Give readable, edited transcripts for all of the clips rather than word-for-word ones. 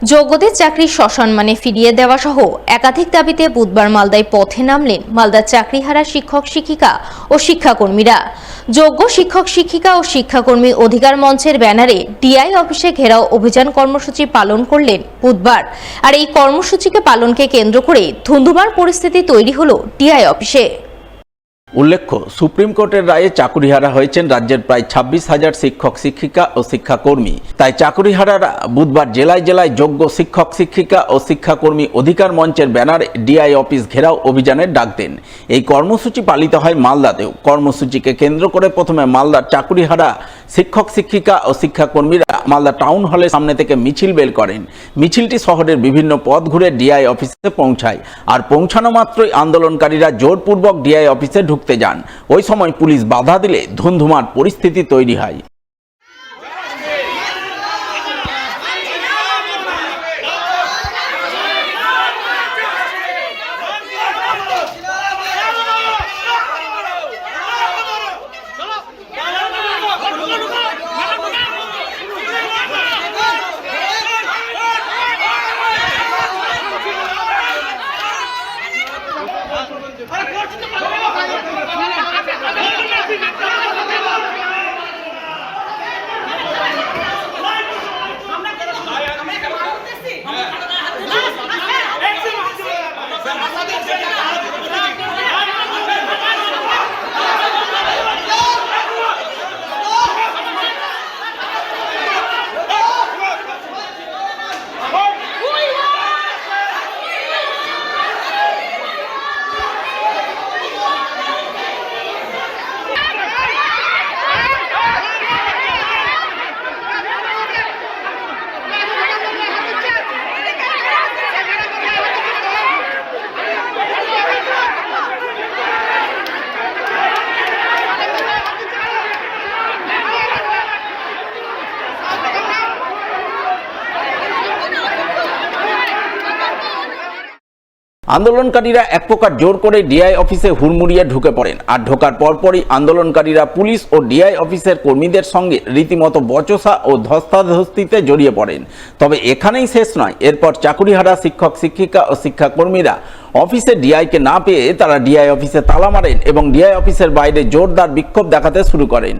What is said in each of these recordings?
যোগ্যদের চাকরি সসম্মানে ফিরিয়ে দেওয়া সহ একাধিক দাবিতে বুধবার মালদায় পথে নামলেন মালদার চাকরিহারা শিক্ষক শিক্ষিকা ও শিক্ষাকর্মীরা। যোগ্য শিক্ষক শিক্ষিকা ও শিক্ষাকর্মী অধিকার মঞ্চের ব্যানারে ডিআই অফিসে ঘেরাও অভিযান কর্মসূচি পালন করলেন বুধবার। আর এই কর্মসূচিকে পালনকে কেন্দ্র করে ধুন্ধুমার পরিস্থিতি তৈরি হলো ডিআই অফিসে। উল্লেখ্য, সুপ্রিম কোর্টের রায়ে চাকুরিহারা হয়েছেন রাজ্যের প্রায় 26,000 শিক্ষক শিক্ষিকা ও শিক্ষাকর্মী। তাই চাকুরিহারারা বুধবার জেলায় জেলায় যোগ্য শিক্ষক শিক্ষিকা ও শিক্ষাকর্মী অধিকার মঞ্চের ব্যানারে ডিআই অফিস ঘেরাও অভিযানের ডাক দেন। এই কর্মসূচি পালিত হয় মালদাতেও। কর্মসূচিকে কেন্দ্র করে প্রথমে মালদার চাকুরিহারা শিক্ষক শিক্ষিকা ও শিক্ষাকর্মীরা মালদা টাউন হলের সামনে থেকে মিছিল বের করেন। মিছিলটি শহরের বিভিন্ন পথ ঘুরে ডিআই অফিসে পৌঁছায়। আর পৌঁছানো মাত্রই আন্দোলনকারীরা জোরপূর্বক ডিআই অফিসে ঢুকতে যান। ওই সময় পুলিশ বাধা দিলে ধুন্ধুমার পরিস্থিতি তৈরি হয়। আন্দোলনকারীরা এক প্রকার জোর করে ডিআই অফিসে হুড়মুড়িয়ে ঢুকে পড়েন। আর ঢোকার পরপরই আন্দোলনকারীরা পুলিশ ও ডিআই অফিসের কর্মীদের সঙ্গে রীতিমতো বচসা ও ধস্তাধস্তিতে জড়িয়ে পড়েন। তবে এখানেই শেষ নয়। এরপর চাকুরিহারা শিক্ষক শিক্ষিকা ও শিক্ষাকর্মীরা অফিসে ডিআইকে না পেয়ে তারা ডিআই অফিসে তালা মারেন এবং ডিআই অফিসের বাইরে জোরদার বিক্ষোভ দেখাতে শুরু করেন।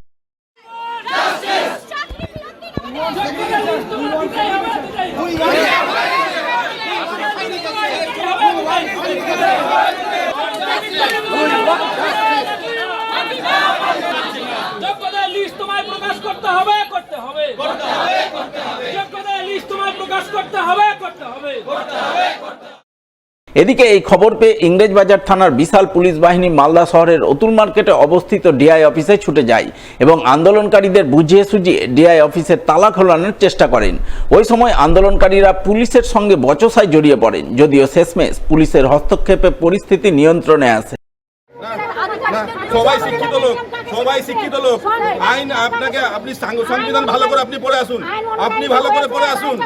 এদিকে এই খবর পেয়ে ইংরেজবাজার থানার বিশাল পুলিশ বাহিনী মালদা শহরের অতুল মার্কেটে অবস্থিত ডিআই অফিসে ছুটে যায় এবং আন্দোলনকারীদের বুঝিয়ে সুঝিয়ে ডিআই অফিসের তালা খোলানোর চেষ্টা করেন। ওই সময় আন্দোলনকারীরা পুলিশের সঙ্গে বচসায় জড়িয়ে পড়েন। যদিও শেষমেশ পুলিশের হস্তক্ষেপে পরিস্থিতি নিয়ন্ত্রণে আসে। সবাই শিক্ষিত লোক আইন আপনাকে আপনি সংবিধান ভালো করে আপনি পড়ে আসুন, আপনি ভালো করে পড়ে আসুন।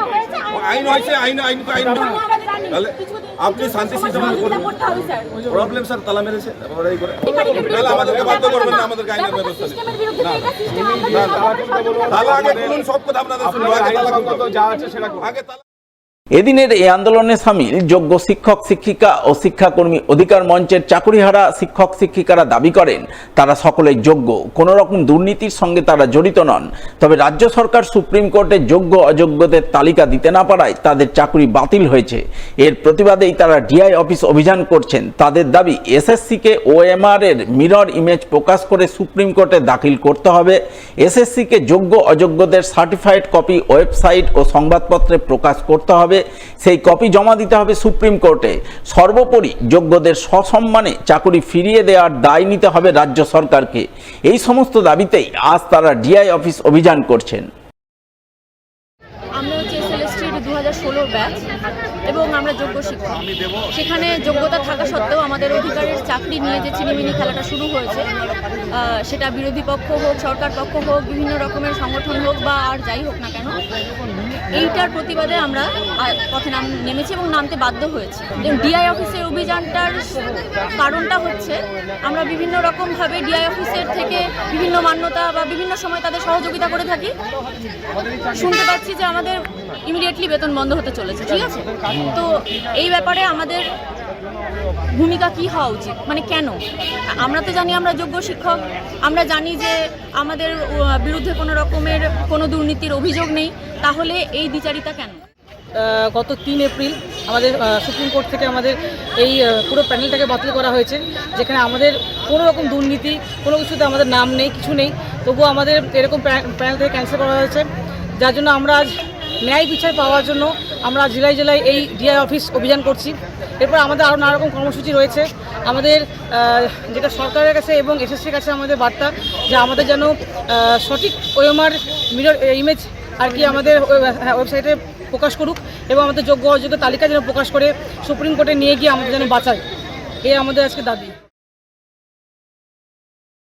আইন হয়েছে আইন তাহলে আপনি শান্তি প্রবলেম স্যার তালা মেরেছে তাহলে আমাদেরকে বাধ্য করবেন না, আমাদের আইনের ব্যবস্থা তালা আগে বলুন, সব কথা আপনাদের শুনবো, আগে তালা যা আছে সেটা আগে তালা। এদিনের এই আন্দোলনে সামিল যোগ্য শিক্ষক শিক্ষিকা ও শিক্ষাকর্মী অধিকার মঞ্চের চাকুরিহারা শিক্ষক শিক্ষিকারা দাবি করেন তারা সকলেই যোগ্য, কোনো রকম দুর্নীতির সঙ্গে তারা জড়িত নন। তবে রাজ্য সরকার সুপ্রিম কোর্টে যোগ্য অযোগ্যদের তালিকা দিতে না পারায় তাদের চাকরি বাতিল হয়েছে। এর প্রতিবাদেই তারা ডিআই অফিস অভিযান করছেন। তাদের দাবি এসএসসিকে ওএমআর এর মিরর ইমেজ প্রকাশ করে সুপ্রিম কোর্টে দাখিল করতে হবে। এসএসসিকে যোগ্য অযোগ্যদের সার্টিফাইড কপি ওয়েবসাইট ও সংবাদপত্রে প্রকাশ করতে হবে। সেই কপি জমা দিতে হবে সুপ্রিম কোর্টে। সর্বোপরি যোগ্যদের সসম্মানে চাকরি ফিরিয়ে দেওয়ার দায় নিতে হবে রাজ্য সরকারকে। এই সমস্ত দাবিতেই আজ তারা ডিআই অফিস অভিযান করছেন। আমরা হচ্ছে এসএলএসটির 2016 ব্যাচ এবং আমরা যোগ্য শিক্ষক। সেখানে যোগ্যতা থাকা সত্ত্বেও আমাদের অধিকারের চাকরি নিয়ে যে চিনিমিনি খেলাটা শুরু হয়েছে, সেটা বিরোধী পক্ষ হোক, সরকার পক্ষ হোক, বিভিন্ন রকমের সংগঠন হোক বা আর যাই হোক না কেন, এইটার প্রতিবাদে আমরা পথে নেমেছি এবং নামতে বাধ্য হয়েছি। ডিআই অফিসের অভিযানটার কারণটা হচ্ছে আমরা বিভিন্ন রকমভাবে ডিআই অফিসের থেকে বিভিন্ন মান্যতা বা বিভিন্ন সময় তাদের সহযোগিতা করে থাকি। শুনতে পাচ্ছি যে আমাদের ইমিডিয়েটলি বেতন বন্ধ হতে চলেছে, ঠিক আছে? তো এই ব্যাপারে আমাদের ভূমিকা কি হওয়া উচিত, মানে কেন? আমরা তো জানি আমরা যোগ্য শিক্ষক, আমরা জানি যে আমাদের বিরুদ্ধে কোনো রকমের কোনো দুর্নীতির অভিযোগ নেই, তাহলে এই দ্বিচারিতা কেন? গত 3 এপ্রিল আমাদের সুপ্রিম কোর্ট থেকে আমাদের এই পুরো প্যানেলটাকে বাতিল করা হয়েছে, যেখানে আমাদের কোনো রকম দুর্নীতি কোনো কিছুতে আমাদের নাম নেই, কিছু নেই, তবুও আমাদের এরকম প্যানেল থেকে ক্যান্সেল করা হয়েছে। যার জন্য আমরা আজ ন্যায় বিচার পাওয়ার জন্য আমরা জেলায় জেলায় এই ডিআই অফিস অভিযান করছি। এরপর আমাদের আরও নানা রকম কর্মসূচি রয়েছে। আমাদের যেটা সরকারের কাছে এবং এসএসসির কাছে আমাদের বার্তা, যে আমাদের যেন সঠিক ওএমআর মিরর ইমেজ আর কি আমাদের ওয়েবসাইটে প্রকাশ করুক, এবং আমাদের যোগ্য অযোগ্য তালিকা যেন প্রকাশ করে সুপ্রিম কোর্টে নিয়ে গিয়ে আমাদের যেন বাঁচায়, এই আমাদের আজকে দাবি।